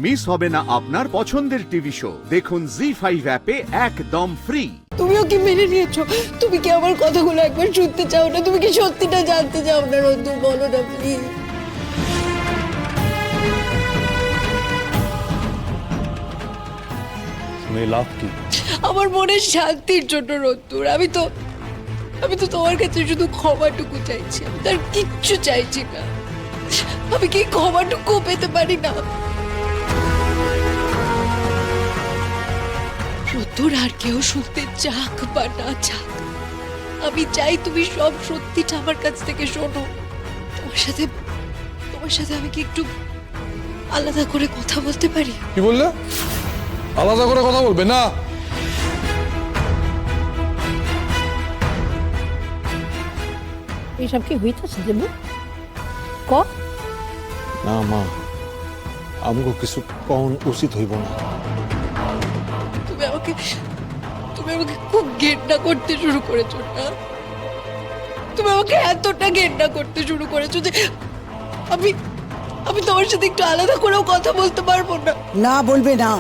Miss হবে না আপনার পছন্দের টিভি শো। দেখুন জি5 অ্যাপে একদম ফ্রি। তুমিও কি মেনে নিয়েছো? তুমি কি আমার কথাগুলো একবার শুনতে চাও না? তুমি কি সত্যিটা জানতে চাও না? রোদ্দুর বলো না প্লিজ। লাভ কি? আমার মনের শান্তির জন্য রোদ্দুর। আমি তো তোমার কাছে শুধু ক্ষমাটুকু চাইছি, আমি তার কিচ্ছু চাইছি না। আমি কি ক্ষমাটুকু পেতে পারি না? রোদ্দুর আর কেউ শুনতে চাক বা না চাক, আমি চাই তুমি সব সত্যিটা আমার কাছ থেকে শোনো। তোমার সাথে আমি কি একটু আলাদা করে কথা বলতে পারি? কি বললে? আলাদা করে কথা বলবে না? এইসব কি হইতেছে দেবু? ক না মা, আমগো কিছু কন উচিত হইব না। তুমি আমাকে খুব ঘেন্না করতে শুরু করেছো না? তুমি আমাকে এতটা ঘেন্না করতে শুরু করেছো যে আমি তোমার সাথে একটু আলাদা করেও কথা বলতে পারবো না। না বলবে না।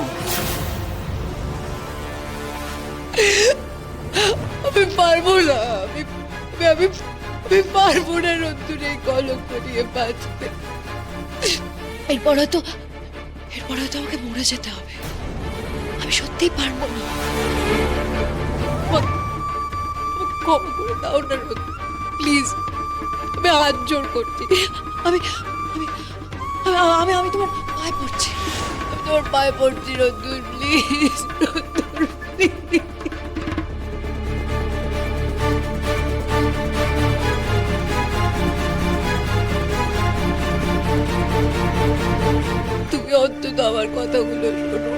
আমি পারবো না। আমি পারবো না রোদ্দুর এই কলঙ্ক নিয়ে বাঁচতে। এরপর হয়তো আমাকে মরে যেতে হবে। আমি সত্যিই পারবো না। আমাকে ক্ষমা করে দাও না রোদ্দুর, প্লিজ। আমি হাত জোর করছি। আমি আমি আমি তোমার পায়ে পড়ছি। আমি তোমার পায়ে পড়ছি রোদ্দুর, প্লিজ। রোদ্দুর, প্লিজ। তুমি অন্তত আমার কথাগুলো শোনো।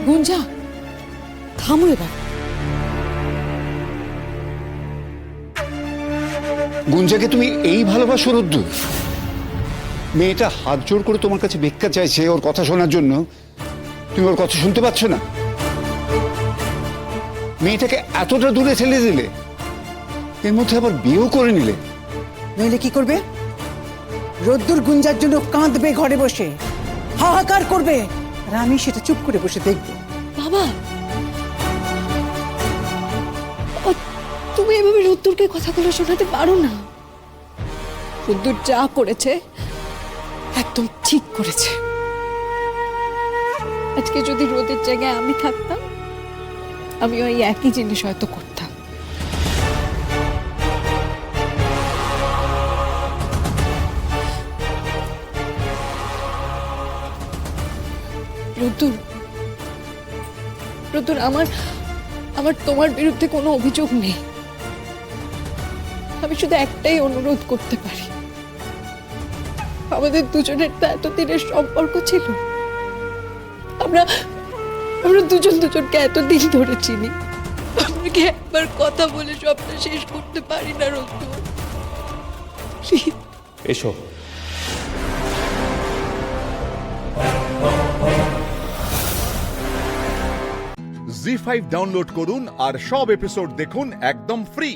গুঞ্জা, থামো এবার। গুঞ্জাকে তুমি এই ভালোবাসো রোদ্দুর? মেয়েটা হাত জোর করে তোমার কাছে ভিক্ষা চাইছে ওর কথা শোনার জন্য, তুমি ওর কথা শুনতে পাচ্ছ না? মেয়েটাকে এতটা দূরে ঠেলে দিলে, এর মধ্যে আবার বিয়েও করে নিলে। নইলে কি করবে? রোদ্দুর গুঞ্জার জন্য কাঁদবে ঘরে বসে, হাহাকার করবে, আর আমি সেটা চুপ করে বসে দেখবো। বাবা, তুমি এভাবে রোদ্দুরকে কথাগুলো শোনাতে পারো না। রোদ্দুর যা করেছে একদম ঠিক করেছে। আজকে যদি রোদের জায়গায় আমি থাকতাম, আমি ওই একই জিনিস হয়তো করতাম। রোদ্দুর, আমার তোমার বিরুদ্ধে কোনো অভিযোগ নেই। আমি শুধু একটাই অনুরোধ করতে পারি। আমাদের দুজনের তো এতদিনের সম্পর্ক ছিল। আমরা দুজনকে এতদিন ধরে চিনি। আমরা কি একবার কথা বলে সবটা শেষ করতে পারি না রোদ্দুর? প্লিজ। এসো। জি5 ডাউনলোড করুন আর সব এপিসোড দেখুন একদম ফ্রি।